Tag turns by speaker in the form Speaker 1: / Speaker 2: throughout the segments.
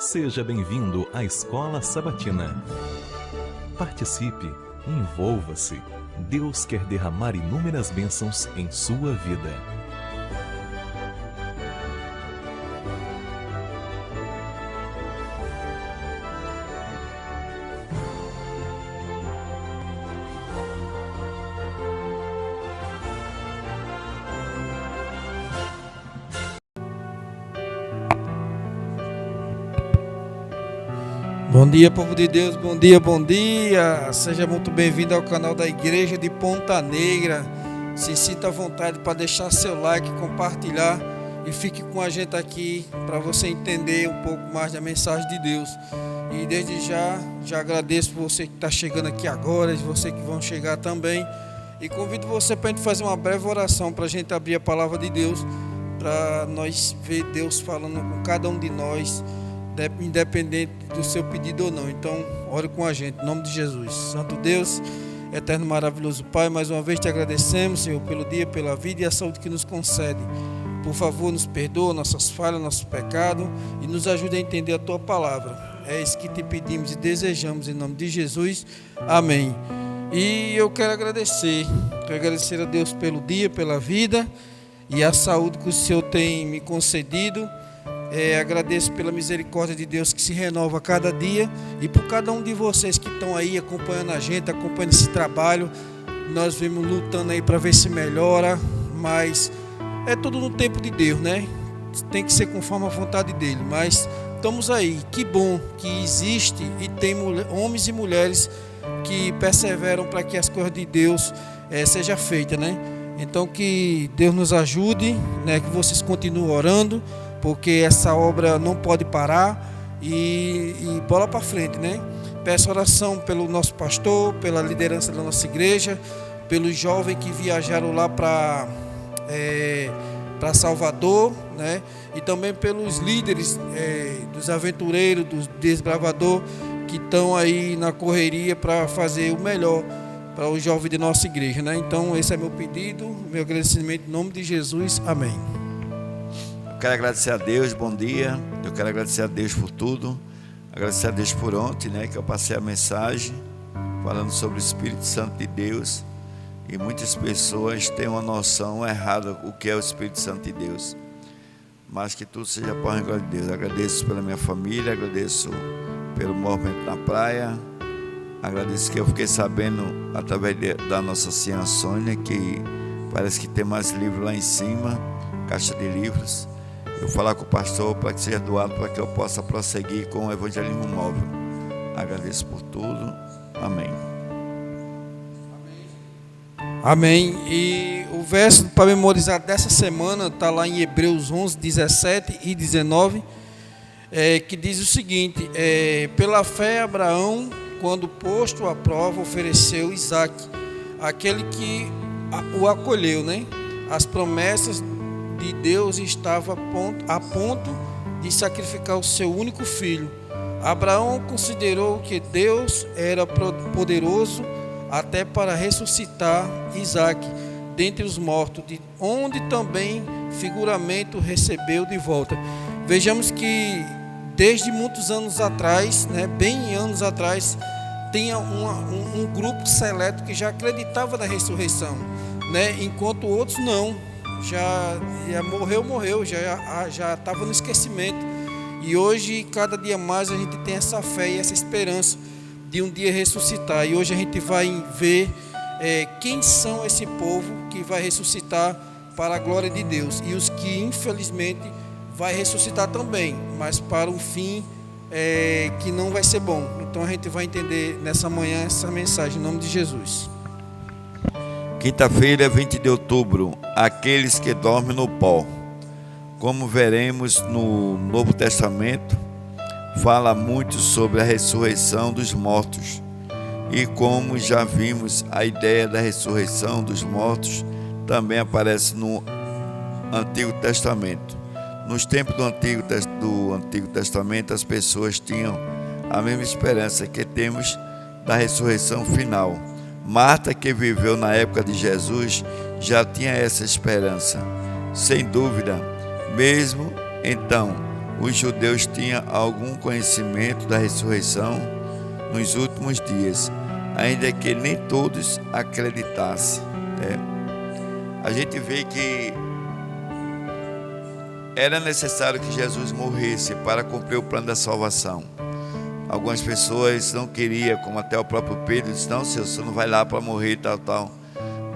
Speaker 1: Seja bem-vindo à Escola Sabatina. Participe, envolva-se. Deus quer derramar inúmeras bênçãos em sua vida.
Speaker 2: Bom dia, povo de Deus, bom dia, bom dia. Seja muito bem-vindo ao canal da Igreja de Ponta Negra. Se sinta à vontade para deixar seu like, compartilhar e fique com a gente aqui para você entender um pouco mais da mensagem de Deus. E desde já agradeço por você que está chegando aqui agora, e você que vão chegar também. E convido você para a gente fazer uma breve oração para a gente abrir a palavra de Deus, para nós ver Deus falando com cada um de nós, independente do seu pedido ou não. Então, ore com a gente, em nome de Jesus. Santo Deus, eterno maravilhoso Pai, mais uma vez te agradecemos, Senhor, pelo dia, pela vida e a saúde que nos concede. Por favor, nos perdoa nossas falhas, nossos pecados e nos ajude a entender a Tua palavra. É isso que te pedimos e desejamos, em nome de Jesus. Amém. E eu quero agradecer a Deus pelo dia, pela vida e a saúde que o Senhor tem me concedido. Agradeço pela misericórdia de Deus que se renova a cada dia e por cada um de vocês que estão aí acompanhando a gente, acompanhando esse trabalho. Nós vemos lutando aí para ver se melhora, mas é tudo no tempo de Deus, né? Tem que ser conforme a vontade dele, mas estamos aí. Que bom que existe e tem homens e mulheres que perseveram para que as coisas de Deus sejam feitas, né? Então que Deus nos ajude, né? Que vocês continuem orando, porque essa obra não pode parar e bola para frente, né? Peço oração pelo nosso pastor, pela liderança da nossa igreja, pelos jovens que viajaram lá para Salvador, né? E também pelos líderes dos aventureiros, dos desbravadores que estão aí na correria para fazer o melhor para os jovens de nossa igreja, né? Então esse é meu pedido, meu agradecimento em nome de Jesus, amém.
Speaker 3: Eu quero agradecer a Deus, bom dia. Eu quero agradecer a Deus por tudo. Agradecer a Deus por ontem, né? Que eu passei a mensagem falando sobre o Espírito Santo de Deus. E muitas pessoas têm uma noção errada o que é o Espírito Santo de Deus. Mas que tudo seja para a glória de Deus. Agradeço pela minha família, agradeço pelo movimento na praia. Agradeço que eu fiquei sabendo através da nossa senhora Sônia que parece que tem mais livros lá em cima, caixa de livros. Eu vou falar com o pastor para que seja doado, para que eu possa prosseguir com o evangelismo móvel. Agradeço por tudo. Amém.
Speaker 2: Amém. E o verso para memorizar dessa semana está lá em Hebreus 11, 17 e 19, que diz o seguinte: pela fé Abraão, quando posto à prova, ofereceu Isaque, aquele que o acolheu, né? As promessas de Deus estava a ponto de sacrificar o seu único filho. Abraão considerou que Deus era poderoso até para ressuscitar Isaque dentre os mortos, de onde também figuramente recebeu de volta. Vejamos que desde muitos anos atrás, né, bem anos atrás, tinha um grupo seleto que já acreditava na ressurreição, né, enquanto outros não. Já morreu, já estava no esquecimento. E hoje, cada dia mais, a gente tem essa fé e essa esperança de um dia ressuscitar. E hoje a gente vai ver quem são esse povo que vai ressuscitar para a glória de Deus. E os que, infelizmente, vai ressuscitar também, mas para um fim que não vai ser bom. Então a gente vai entender nessa manhã essa mensagem, em nome de Jesus.
Speaker 3: Quinta-feira, 20 de outubro, aqueles que dormem no pó. Como veremos no Novo Testamento, fala muito sobre a ressurreição dos mortos. E como já vimos, a ideia da ressurreição dos mortos também aparece no Antigo Testamento. Nos tempos do Antigo Testamento, as pessoas tinham a mesma esperança que temos da ressurreição final. Marta, que viveu na época de Jesus, já tinha essa esperança. Sem dúvida, mesmo então, os judeus tinham algum conhecimento da ressurreição nos últimos dias, ainda que nem todos acreditassem. A gente vê que era necessário que Jesus morresse para cumprir o plano da salvação. Algumas pessoas não queriam, como até o próprio Pedro disse: não, Senhor, você não vai lá para morrer e tal.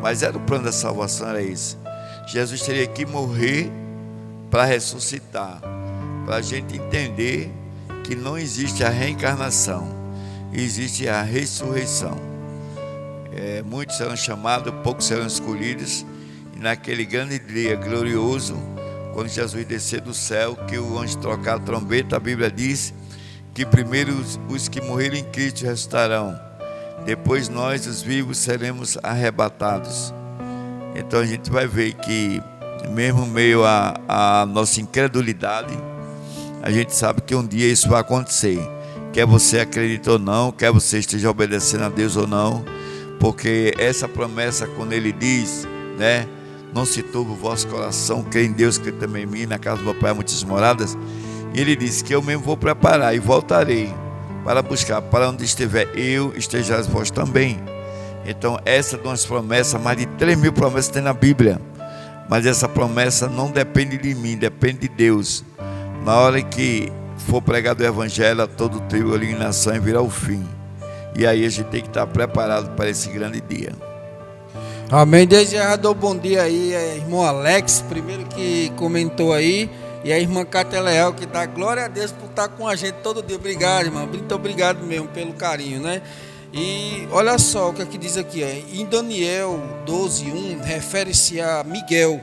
Speaker 3: Mas era o plano da salvação, era isso. Jesus teria que morrer para ressuscitar, para a gente entender que não existe a reencarnação, existe a ressurreição. Muitos serão chamados, poucos serão escolhidos, e naquele grande dia glorioso, quando Jesus descer do céu, que o anjo trocar a trombeta, a Bíblia diz que primeiro os que morreram em Cristo ressuscitarão, depois nós, os vivos, seremos arrebatados. Então a gente vai ver que, mesmo meio à nossa incredulidade, a gente sabe que um dia isso vai acontecer, quer você acredite ou não, quer você esteja obedecendo a Deus ou não, porque essa promessa, quando ele diz, né, não se turbe o vosso coração, crê em Deus, crê também em mim, na casa do meu Pai há muitas moradas, e ele disse que eu mesmo vou preparar e voltarei para buscar, para onde estiver eu, estejais vós também. Então essa é uma das promessas, mais de 3.000 promessas tem na Bíblia, mas essa promessa não depende de mim, depende de Deus. Na hora que for pregado o Evangelho, todo tribo, língua e nação virá o fim, e aí a gente tem que estar preparado para esse grande dia.
Speaker 2: Amém. Desde já dou bom dia aí, irmão Alex, primeiro que comentou aí, e a irmã Cátia Leal, que dá glória a Deus por estar com a gente todo dia. Obrigado, irmão, muito obrigado mesmo pelo carinho, né? E olha só o que aqui diz aqui, em Daniel 12:1, refere-se a Miguel,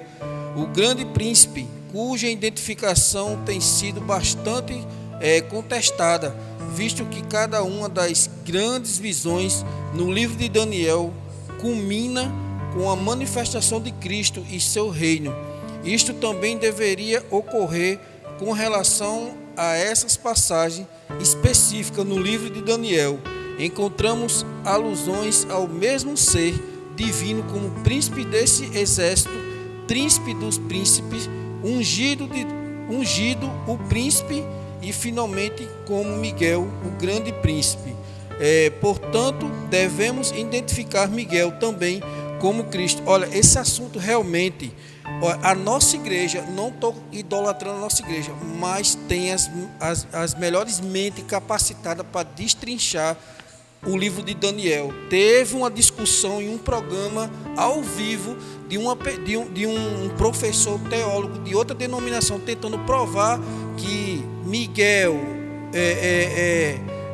Speaker 2: o grande príncipe, cuja identificação tem sido bastante contestada, visto que cada uma das grandes visões no livro de Daniel culmina com a manifestação de Cristo e seu reino. Isto também deveria ocorrer com relação a essas passagens específicas no livro de Daniel. Encontramos alusões ao mesmo ser divino como príncipe desse exército, príncipe dos príncipes, ungido o príncipe, e finalmente como Miguel, o grande príncipe. Portanto, devemos identificar Miguel também como Cristo. Olha, esse assunto realmente, a nossa igreja, não estou idolatrando a nossa igreja, mas tem as melhores mentes capacitadas para destrinchar o livro de Daniel. Teve uma discussão em um programa ao vivo de um professor teólogo de outra denominação, tentando provar que Miguel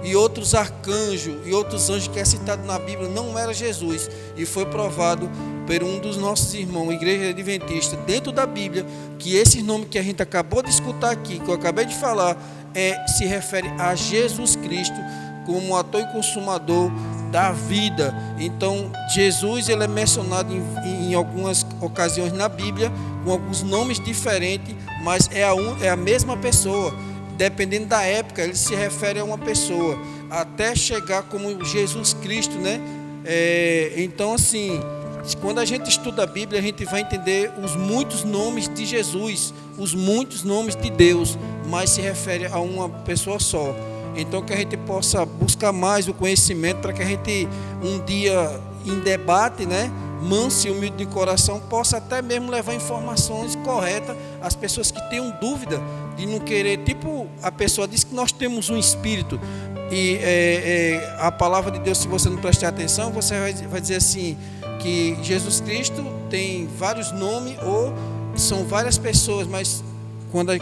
Speaker 2: e outros arcanjos e outros anjos que é citado na Bíblia não era Jesus, e foi provado por um dos nossos irmãos, Igreja Adventista, dentro da Bíblia, que esses nomes que a gente acabou de escutar aqui, que eu acabei de falar, se refere a Jesus Cristo como o autor e consumador da vida. Então Jesus, ele é mencionado em algumas ocasiões na Bíblia com alguns nomes diferentes, mas é a mesma pessoa. Dependendo da época, ele se refere a uma pessoa, até chegar como Jesus Cristo, né? Então, assim, quando a gente estuda a Bíblia, a gente vai entender os muitos nomes de Jesus, os muitos nomes de Deus, mas se refere a uma pessoa só. Então, que a gente possa buscar mais o conhecimento, para que a gente, um dia em debate, né, manso e humilde de coração, possa até mesmo levar informações corretas às pessoas que tenham dúvida de não querer. Tipo, a pessoa diz que nós temos um espírito, e a palavra de Deus, se você não prestar atenção, você vai dizer assim, que Jesus Cristo tem vários nomes, ou são várias pessoas, mas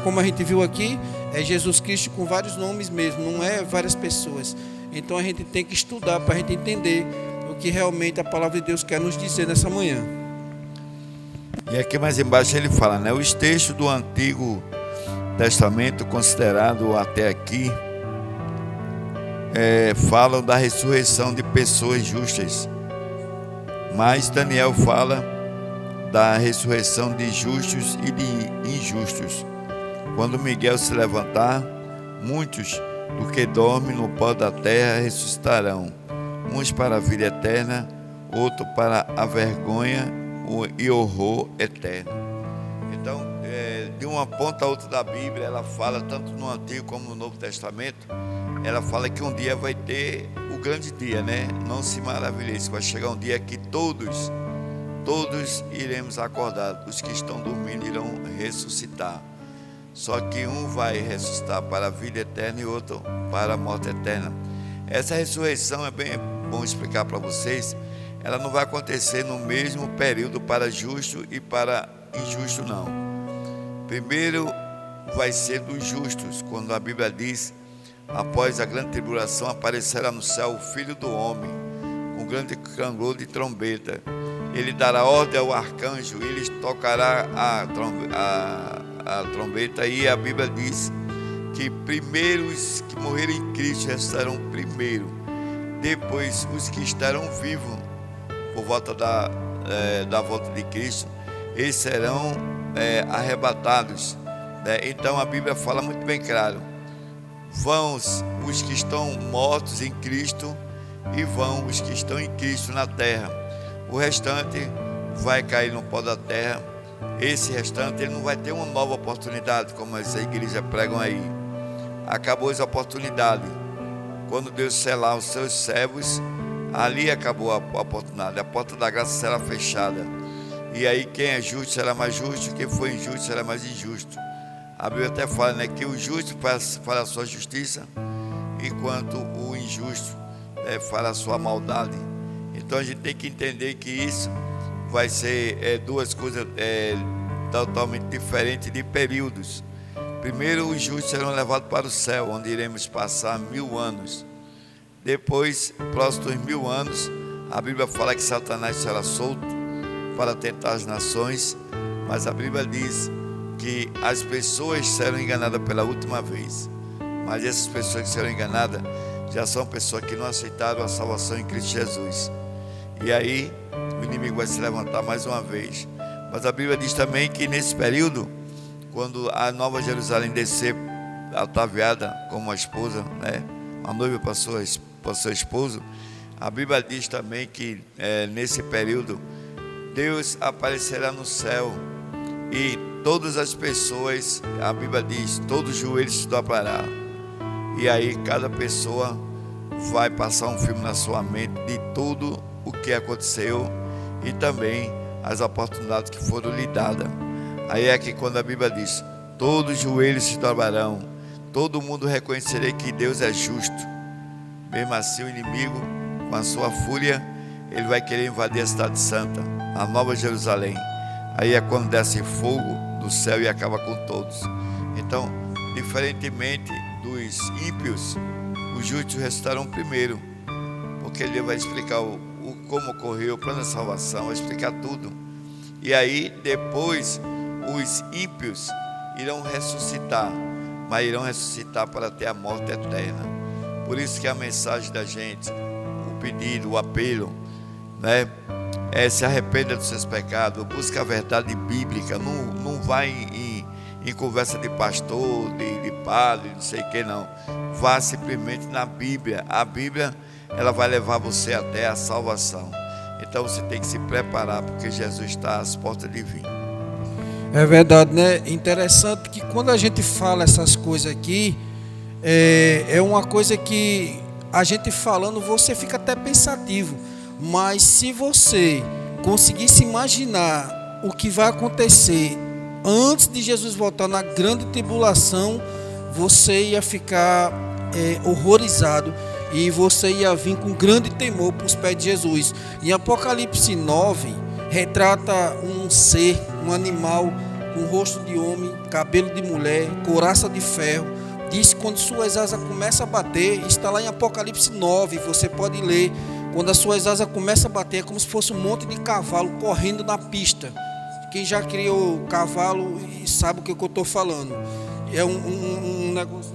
Speaker 2: como a gente viu aqui, é Jesus Cristo com vários nomes mesmo, não é várias pessoas. Então a gente tem que estudar para a gente entender o que realmente a palavra de Deus quer nos dizer nessa manhã.
Speaker 3: E aqui mais embaixo ele fala, né? Os textos do Antigo Testamento, considerado até aqui, falam da ressurreição de pessoas justas, mas Daniel fala da ressurreição de justos e de injustos. Quando Miguel se levantar, muitos do que dormem no pó da terra ressuscitarão, uns para a vida eterna, outros para a vergonha e horror eterno. Então, de uma uma ponta a outra da Bíblia, ela fala, tanto no Antigo como no Novo Testamento, ela fala que um dia vai ter o grande dia, né? Não se maravilhe, vai chegar um dia que todos iremos acordar, os que estão dormindo irão ressuscitar. Só que um vai ressuscitar para a vida eterna e outro para a morte eterna. Essa ressurreição é bem bom explicar para vocês. Ela não vai acontecer no mesmo período para justo e para injusto, não. Primeiro vai ser dos justos, quando a Bíblia diz: após a grande tribulação aparecerá no céu o Filho do Homem, com grande clangor de trombeta. Ele dará ordem ao arcanjo, ele tocará a trombeta, e a Bíblia diz que primeiros que morreram em Cristo ressuscitarão primeiro. Depois, os que estarão vivos por volta da volta de Cristo, eles serão arrebatados, né? Então a Bíblia fala muito bem claro: vão os que estão mortos em Cristo e vão os que estão em Cristo na terra. O restante vai cair no pó da terra. Esse restante ele não vai ter uma nova oportunidade, como as igrejas pregam aí. Acabou essa oportunidade. Quando Deus selar os seus servos, ali acabou a oportunidade. A porta da graça será fechada. E aí quem é justo será mais justo, quem for injusto será mais injusto. A Bíblia até fala, né, que o justo fará a sua justiça, enquanto o injusto fará a sua maldade. Então a gente tem que entender que isso vai ser duas coisas totalmente diferentes de períodos. Primeiro, os justos serão levados para o céu, onde iremos passar 1000 anos. Depois, próximos 1000 anos, a Bíblia fala que Satanás será solto para tentar as nações, mas a Bíblia diz que as pessoas serão enganadas pela última vez. Mas essas pessoas que serão enganadas já são pessoas que não aceitaram a salvação em Cristo Jesus. E aí o inimigo vai se levantar mais uma vez. Mas a Bíblia diz também que nesse período, quando a Nova Jerusalém descer ataviada como uma esposa, né, a noiva para seu esposo, a Bíblia diz também que nesse período Deus aparecerá no céu e todas as pessoas, a Bíblia diz, todos os joelhos se dobrarão. E aí cada pessoa vai passar um filme na sua mente de tudo o que aconteceu e também as oportunidades que foram lhe dadas. Aí é que quando a Bíblia diz: todos os joelhos se dobrarão, todo mundo reconhecerá que Deus é justo. Mesmo assim o inimigo, com a sua fúria, ele vai querer invadir a cidade santa, a Nova Jerusalém. Aí é quando desce fogo do céu e acaba com todos. Então, diferentemente dos ímpios, os justos ressuscitarão primeiro, porque ele vai explicar como ocorreu o plano da salvação, vai explicar tudo. E aí depois os ímpios irão ressuscitar, mas irão ressuscitar para ter a morte eterna. Por isso que a mensagem da gente, o pedido, o apelo, né, se arrependa dos seus pecados, busca a verdade bíblica, não vai em conversa de pastor, de padre, não sei o que, não. Vá simplesmente na Bíblia. A Bíblia, ela vai levar você até a salvação. Então você tem que se preparar, porque Jesus está às portas de vir.
Speaker 2: É verdade, né? Interessante que quando a gente fala essas coisas aqui, é uma coisa que a gente falando, você fica até pensativo. Mas se você conseguisse imaginar o que vai acontecer antes de Jesus voltar na grande tribulação, você ia ficar horrorizado e você ia vir com grande temor para os pés de Jesus. Em Apocalipse 9, retrata um ser, um animal com rosto de homem, cabelo de mulher, couraça de ferro. Diz que quando suas asas começam a bater, está lá em Apocalipse 9, você pode ler. Quando as suas asas começam a bater, é como se fosse um monte de cavalo correndo na pista. Quem já criou cavalo sabe o que eu estou falando. É um negócio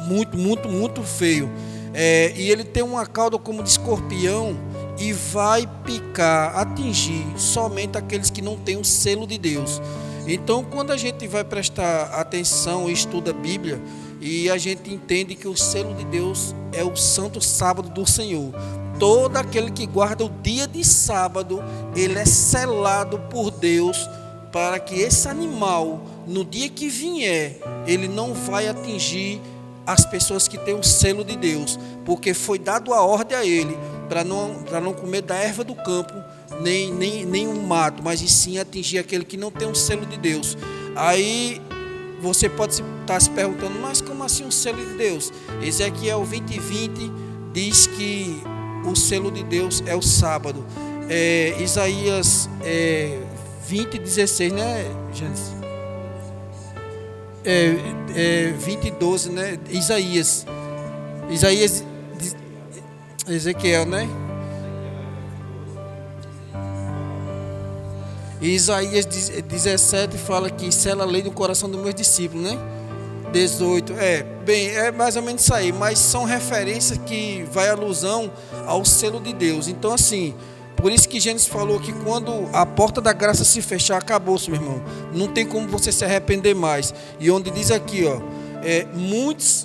Speaker 2: muito feio. E ele tem uma cauda como de escorpião e vai picar, atingir somente aqueles que não têm o selo de Deus. Então, quando a gente vai prestar atenção e estuda a Bíblia, e a gente entende que o selo de Deus é o santo sábado do Senhor. Todo aquele que guarda o dia de sábado, ele é selado por Deus para que esse animal no dia que vier, ele não vai atingir as pessoas que têm o selo de Deus, porque foi dado a ordem a ele para não comer da erva do campo, nem um mato, mas e sim atingir aquele que não tem um selo de Deus. Aí você pode estar se perguntando, mas como assim um selo de Deus? Ezequiel 20:20 diz que o selo de Deus é o sábado. Isaías 20:16, né, Gênesis? 20:12, né? Ezequiel, né? E Isaías 17 fala que sela a lei no coração dos meus discípulos, né? 18, é mais ou menos isso aí, mas são referências que vai alusão ao selo de Deus. Então, assim, por isso que Gênesis falou que quando a porta da graça se fechar, acabou-se, meu irmão. Não tem como você se arrepender mais. E onde diz aqui, muitos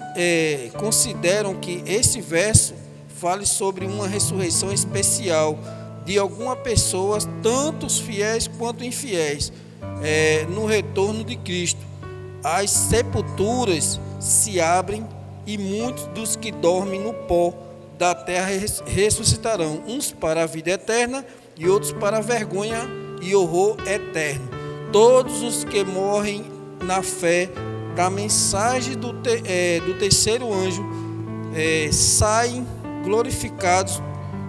Speaker 2: consideram que esse verso fale sobre uma ressurreição especial de alguma pessoa, tanto os fiéis quanto infiéis, no retorno de Cristo. As sepulturas se abrem e muitos dos que dormem no pó da terra ressuscitarão, uns para a vida eterna e outros para a vergonha e horror eterno. Todos os que morrem na fé da mensagem do terceiro anjo saem glorificados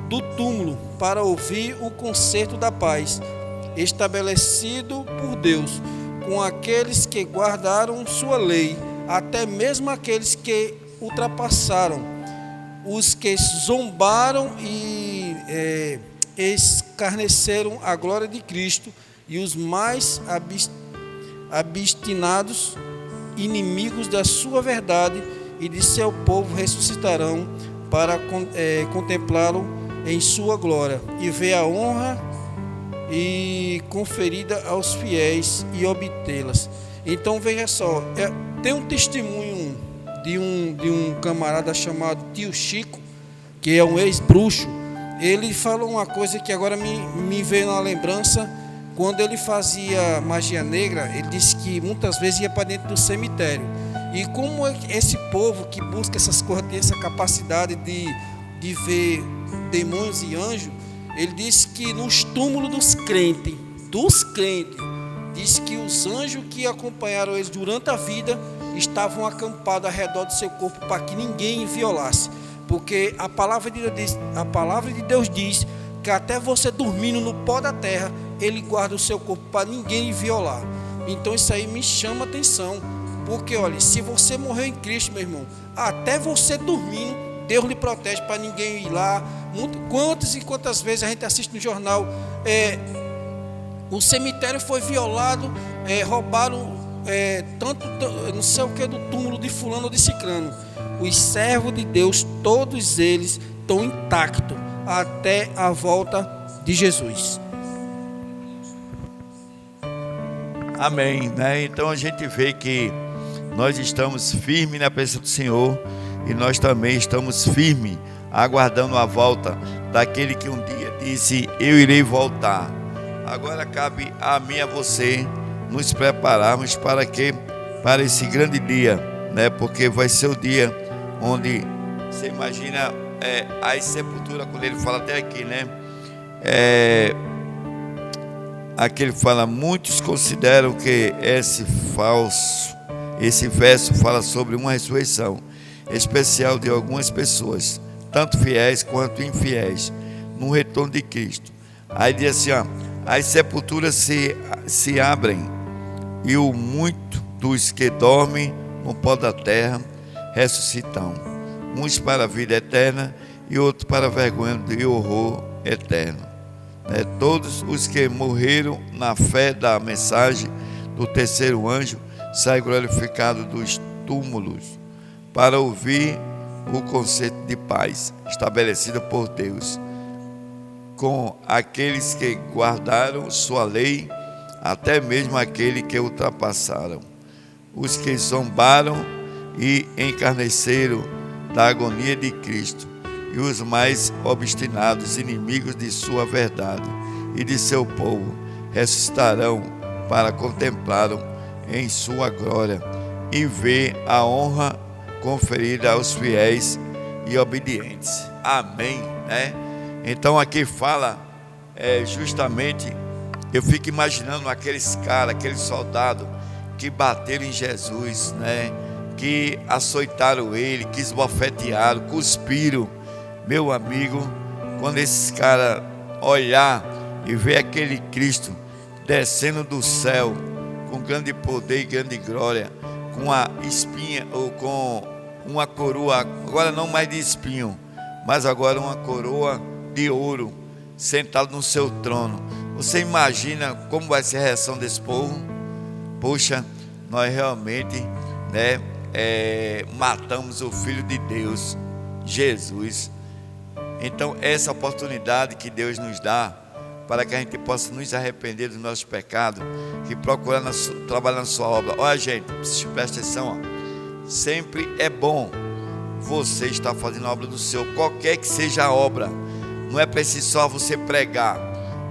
Speaker 2: do túmulo para ouvir o concerto da paz, estabelecido por Deus, com aqueles que guardaram sua lei, até mesmo aqueles que ultrapassaram, os que zombaram e escarneceram a glória de Cristo, e os mais obstinados inimigos da sua verdade e de seu povo ressuscitarão para contemplá-lo em sua glória e ver a honra e conferida aos fiéis e obtê-las. Então veja só, tem um testemunho de um camarada chamado Tio Chico, que é um ex-bruxo. Ele falou uma coisa que agora me veio na lembrança. Quando ele fazia magia negra, ele disse que muitas vezes ia para dentro do cemitério. E como esse povo que busca essas coisas tem essa capacidade de ver demônios e anjos, ele disse que nos túmulos dos crentes, diz que os anjos que acompanharam eles durante a vida estavam acampados ao redor do seu corpo para que ninguém violasse. Porque a palavra de Deus diz que até você dormindo no pó da terra, ele guarda o seu corpo para ninguém violar. Então isso aí me chama a atenção. Porque olha, se você morreu em Cristo, meu irmão, até você dormindo, Deus lhe protege para ninguém ir lá. Quantas e quantas vezes a gente assiste no jornal, o cemitério foi violado, roubaram tanto não sei o que do túmulo de fulano ou de cicrano. Os servos de Deus, todos eles estão intactos até a volta de Jesus.
Speaker 3: Amém, né? Então a gente vê que nós estamos firmes na presença do Senhor e nós também estamos firmes aguardando a volta daquele que um dia disse: eu irei voltar. Agora cabe a mim e a você nos prepararmos para esse grande dia, né? Porque vai ser o dia onde você imagina as sepulturas, quando ele fala até aqui, né? Aqui ele fala: muitos consideram que esse verso fala sobre uma ressurreição especial de algumas pessoas, tanto fiéis quanto infiéis, no retorno de Cristo. Aí diz assim, as sepulturas se abrem e o muito dos que dormem no pó da terra ressuscitam, uns para a vida eterna e outros para a vergonha e horror eterno. Todos os que morreram na fé da mensagem do terceiro anjo saem glorificados dos túmulos para ouvir o conceito de paz estabelecido por Deus, com aqueles que guardaram sua lei, até mesmo aquele que ultrapassaram, os que zombaram e encarneceram da agonia de Cristo, e os mais obstinados inimigos de sua verdade e de seu povo ressuscitarão para contemplá-lo em sua glória e ver a honra conferida aos fiéis e obedientes. Amém, né? Então aqui fala justamente, eu fico imaginando aqueles caras, aqueles soldados que bateram em Jesus, né? Que açoitaram ele, que esbofetearam, cuspiram. Meu amigo, quando esses caras olhar e ver aquele Cristo descendo do céu com grande poder e grande glória, com a espinha ou com uma coroa, agora não mais de espinho, mas agora uma coroa de ouro, sentado no seu trono. Você imagina como vai ser a reação desse povo? Poxa, nós realmente, né, matamos o Filho de Deus, Jesus. Então essa oportunidade que Deus nos dá para que a gente possa nos arrepender dos nossos pecados, que procurar trabalhar na sua obra. Olha, gente, presta atenção, ó. Sempre é bom você estar fazendo a obra do Senhor, qualquer que seja a obra. Não é preciso só você pregar.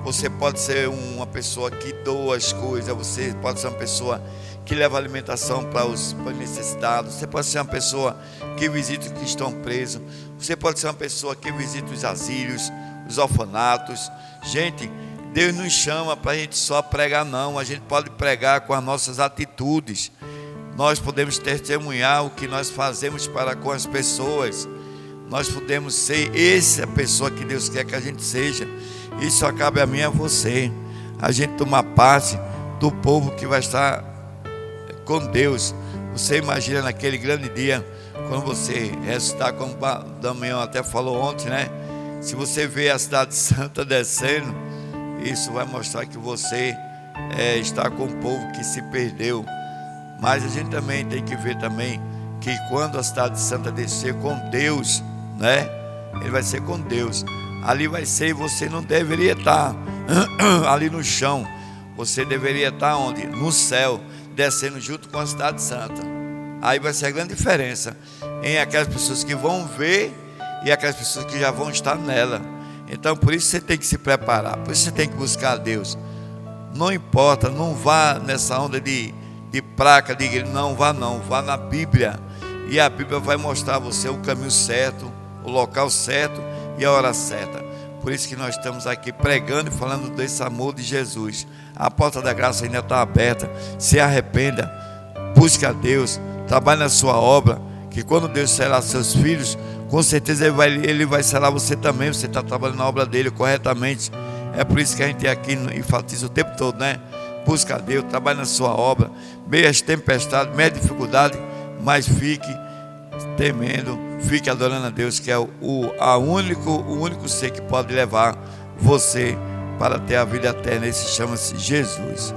Speaker 3: Você pode ser uma pessoa que doa as coisas, você pode ser uma pessoa que leva alimentação para os necessitados, você pode ser uma pessoa que visita os que estão presos, você pode ser uma pessoa que visita os asilos, os orfanatos. Gente, Deus nos chama para a gente só pregar, não. A gente pode pregar com as nossas atitudes. Nós podemos testemunhar o que nós fazemos para com as pessoas. Nós podemos ser essa pessoa que Deus quer que a gente seja. Isso só cabe a mim e a você. A gente tomar parte do povo que vai estar com Deus. Você imagina naquele grande dia, quando você ressuscitar, como o Damião até falou ontem, né? Se você vê a cidade santa descendo, isso vai mostrar que você está com o povo que se perdeu. Mas a gente também tem que ver também que quando a cidade santa descer com Deus, né? Ele vai ser com Deus. Ali vai ser, e você não deveria estar ali no chão. Você deveria estar onde? No céu, descendo junto com a cidade santa. Aí vai ser a grande diferença em aquelas pessoas que vão ver e aquelas pessoas que já vão estar nela. Então por isso você tem que se preparar, por isso você tem que buscar a Deus. Não importa, não vá nessa onda de placa, de igreja, não, vá na Bíblia. E a Bíblia vai mostrar a você o caminho certo, o local certo e a hora certa. Por isso que nós estamos aqui pregando e falando desse amor de Jesus. A porta da graça ainda está aberta. Se arrependa, busque a Deus, trabalhe na sua obra, que quando Deus selar seus filhos, com certeza ele vai selar você também. Você está trabalhando na obra dele corretamente. É por isso que a gente aqui enfatiza o tempo todo, né? Busca a Deus, trabalhe na sua obra, meia as tempestades, meia dificuldade, mas fique temendo, fique adorando a Deus, que é o único ser que pode levar você para ter a vida eterna. Esse chama-se Jesus.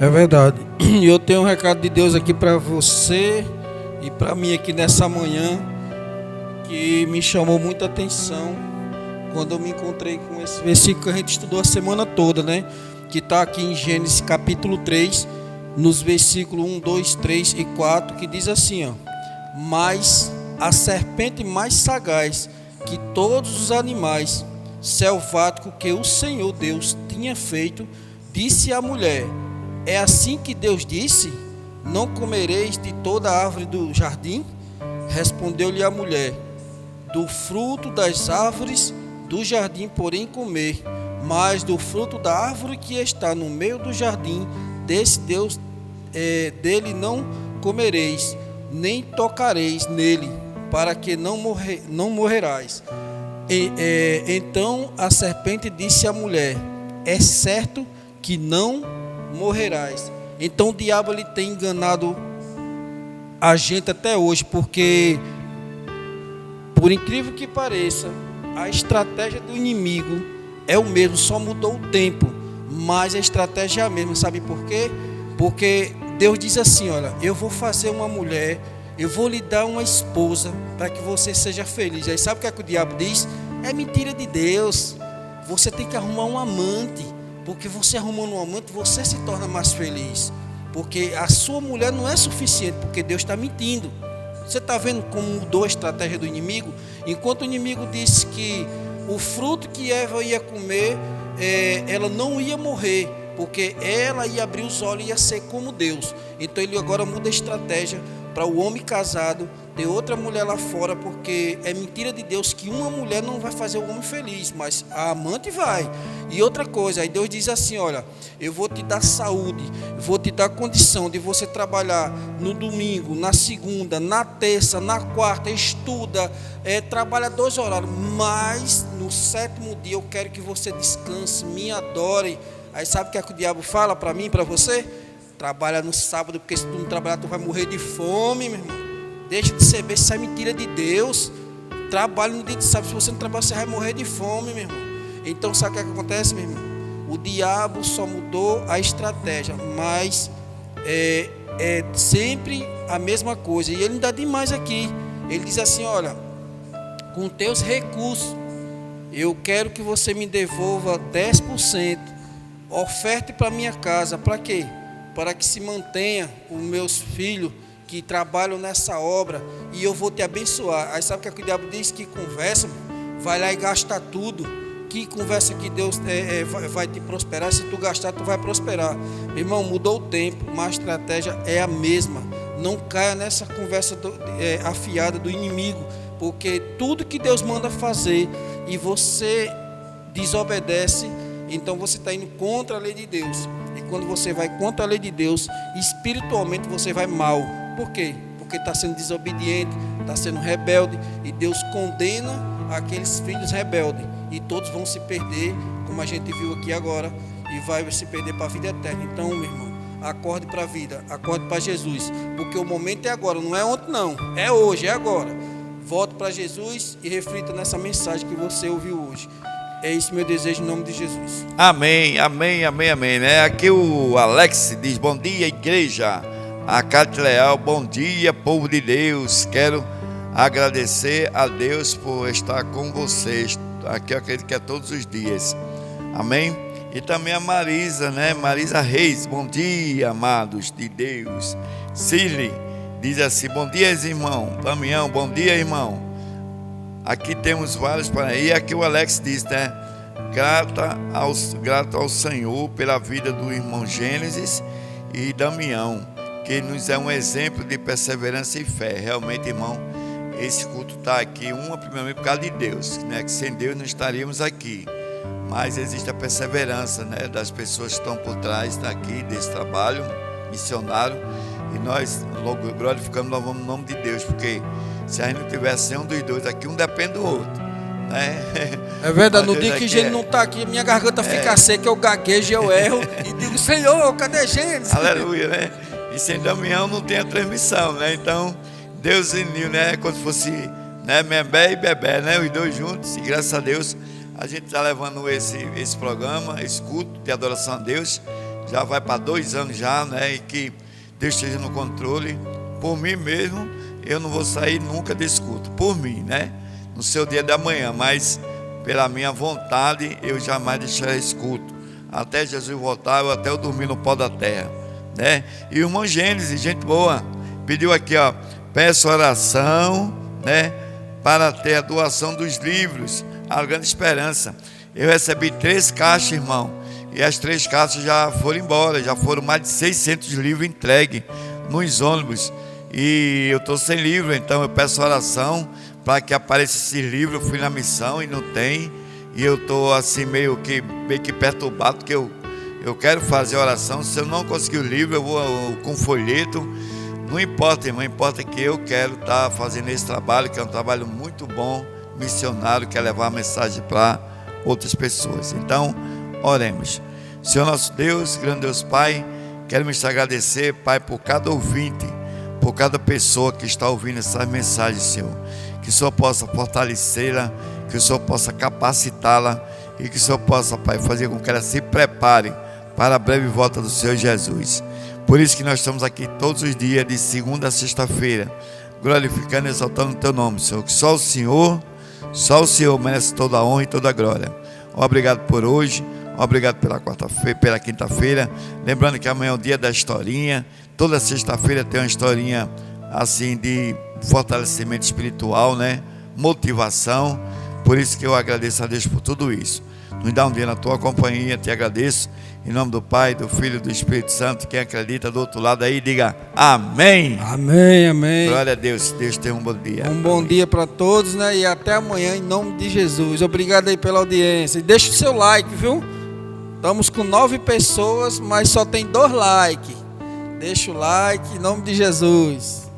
Speaker 2: É verdade. E eu tenho um recado de Deus aqui para você e para mim aqui nessa manhã, que me chamou muita atenção quando eu me encontrei com esse versículo que a gente estudou a semana toda, né? Que está aqui em Gênesis capítulo 3, nos versículos 1, 2, 3 e 4, que diz assim, ó: mas a serpente mais sagaz que todos os animais selváticos que o Senhor Deus tinha feito, disse à mulher: é assim que Deus disse, não comereis de toda a árvore do jardim? Respondeu-lhe a mulher: do fruto das árvores do jardim, porém, comer, mas do fruto da árvore que está no meio do jardim, dele não comereis, nem tocareis nele, para que não morrerás. Então a serpente disse à mulher: é certo que não morrerás. Então o diabo ele tem enganado a gente até hoje, porque, por incrível que pareça, a estratégia do inimigo é o mesmo, só mudou o tempo, mas a estratégia é a mesma. Sabe por quê? Porque Deus diz assim: olha, eu vou fazer uma mulher, eu vou lhe dar uma esposa para que você seja feliz. Aí sabe o que o diabo diz? É mentira de Deus. Você tem que arrumar um amante, porque você arrumando um amante, você se torna mais feliz. Porque a sua mulher não é suficiente, porque Deus está mentindo. Você está vendo como mudou a estratégia do inimigo? Enquanto o inimigo disse que o fruto que Eva ia comer, ela não ia morrer, porque ela ia abrir os olhos e ia ser como Deus. Então ele agora muda a estratégia para o homem casado ter outra mulher lá fora, porque é mentira de Deus que uma mulher não vai fazer o homem feliz, mas a amante vai. E outra coisa, aí Deus diz assim: olha, eu vou te dar saúde, vou te dar condição de você trabalhar no domingo, na segunda, na terça, na quarta, estuda, trabalha 2 horários, mas no 7º dia eu quero que você descanse, me adore. Aí sabe o que é que o diabo fala para mim e para você? Trabalha no sábado, porque se tu não trabalhar, tu vai morrer de fome, meu irmão. Deixa de ser besta, isso é mentira de Deus. Trabalha no dia de sábado, se você não trabalhar, você vai morrer de fome, meu irmão. Então, sabe o que acontece, meu irmão? O diabo só mudou a estratégia, mas é sempre a mesma coisa. E ele ainda diz mais aqui. Ele diz assim: olha, com teus recursos, eu quero que você me devolva 10%. Oferte para minha casa. Para quê? Para que se mantenha os meus filhos que trabalham nessa obra, e eu vou te abençoar. Aí sabe o que o diabo diz? Que conversa, vai lá e gasta tudo. Que conversa que Deus vai te prosperar. Se tu gastar, tu vai prosperar. Meu irmão, mudou o tempo, mas a estratégia é a mesma. Não caia nessa conversa afiada do inimigo, porque tudo que Deus manda fazer e você desobedece, então você está indo contra a lei de Deus. E quando você vai contra a lei de Deus, espiritualmente você vai mal. Por quê? Porque está sendo desobediente, está sendo rebelde, e Deus condena aqueles filhos rebeldes, e todos vão se perder, como a gente viu aqui agora, e vai se perder para a vida eterna. Então, meu irmão, acorde para a vida, acorde para Jesus, porque o momento é agora, não é ontem não, é hoje, é agora. Volte para Jesus e reflita nessa mensagem que você ouviu hoje. É isso meu desejo em nome de Jesus.
Speaker 3: Amém, amém, amém, amém, né? Aqui o Alex diz: bom dia, igreja. A Cátia Leal: bom dia, povo de Deus. Quero agradecer a Deus por estar com vocês. Aqui eu acredito que é todos os dias. Amém? E também a Marisa, né? Marisa Reis: bom dia, amados de Deus. Cirle diz assim: bom dia, irmão. Damião: bom dia, irmão. Aqui temos vários para ir. Aqui o Alex diz, né? Grato ao Senhor pela vida do irmão Gênesis e Damião, que nos é um exemplo de perseverança e fé. Realmente, irmão, esse culto está aqui, primeiramente por causa de Deus, né? Que sem Deus não estaríamos aqui. Mas existe a perseverança, né? Das pessoas que estão por trás daqui, desse trabalho missionário. E nós logo glorificamos, louvamos o nome de Deus, porque se a gente não tivesse um dos dois aqui, um depende do outro, né?
Speaker 2: É verdade, no dia que Gênesis não está aqui, minha garganta fica seca, eu gaguejo, eu erro e digo: Senhor, cadê Gênesis?
Speaker 3: Aleluia, né? E sem Damião não tem a transmissão, né? Então Deus uniu, né? Como se fosse, né? Membé e Bebé, né? Os dois juntos, e graças a Deus a gente está levando esse programa, esse culto de adoração a Deus, já vai para 2 anos já, né? E que Deus esteja no controle. Por mim mesmo, eu não vou sair nunca desse culto, por mim, né? No seu dia da manhã, mas pela minha vontade, eu jamais deixarei esse culto. Até Jesus voltar, ou até eu dormir no pó da terra, né? E o irmão Gênesis, gente boa, pediu aqui, ó: peço oração, né? Para ter a doação dos livros, A Grande Esperança. Eu recebi 3 caixas, irmão. E as 3 caixas já foram embora, já foram mais de 600 livros entregues nos ônibus. E eu estou sem livro, então eu peço oração para que apareça esse livro. Eu fui na missão e não tem. E eu estou assim meio que perturbado, porque eu quero fazer oração. Se eu não conseguir o livro, eu vou com folheto. Não importa, irmão, importa que eu quero estar fazendo esse trabalho, que é um trabalho muito bom, missionário, que é levar a mensagem para outras pessoas. Então, oremos. Senhor nosso Deus, grande Deus Pai, queremos te agradecer, Pai, por cada ouvinte, por cada pessoa que está ouvindo essas mensagens, Senhor. Que o Senhor possa fortalecê-la, que o Senhor possa capacitá-la e que o Senhor possa, Pai, fazer com que ela se prepare para a breve volta do Senhor Jesus. Por isso que nós estamos aqui todos os dias, de segunda a sexta-feira, glorificando e exaltando o Teu nome, Senhor. Que só o Senhor merece toda a honra e toda a glória. Obrigado por hoje. Obrigado pela quarta-feira, pela quinta-feira. Lembrando que amanhã é o dia da historinha. Toda sexta-feira tem uma historinha assim de fortalecimento espiritual, né? Motivação. Por isso que eu agradeço a Deus por tudo isso. nos dá um dia na tua companhia. Te agradeço. Em nome do Pai, do Filho e do Espírito Santo. Quem acredita do outro lado aí, diga amém.
Speaker 2: Amém, amém.
Speaker 3: Glória a Deus. Deus tenha um bom dia.
Speaker 2: Um bom dia para todos, né? E até amanhã, em nome de Jesus. Obrigado aí pela audiência. E deixa o seu like, viu? Estamos com 9 pessoas, mas só tem 2 likes. Deixa o like, em nome de Jesus.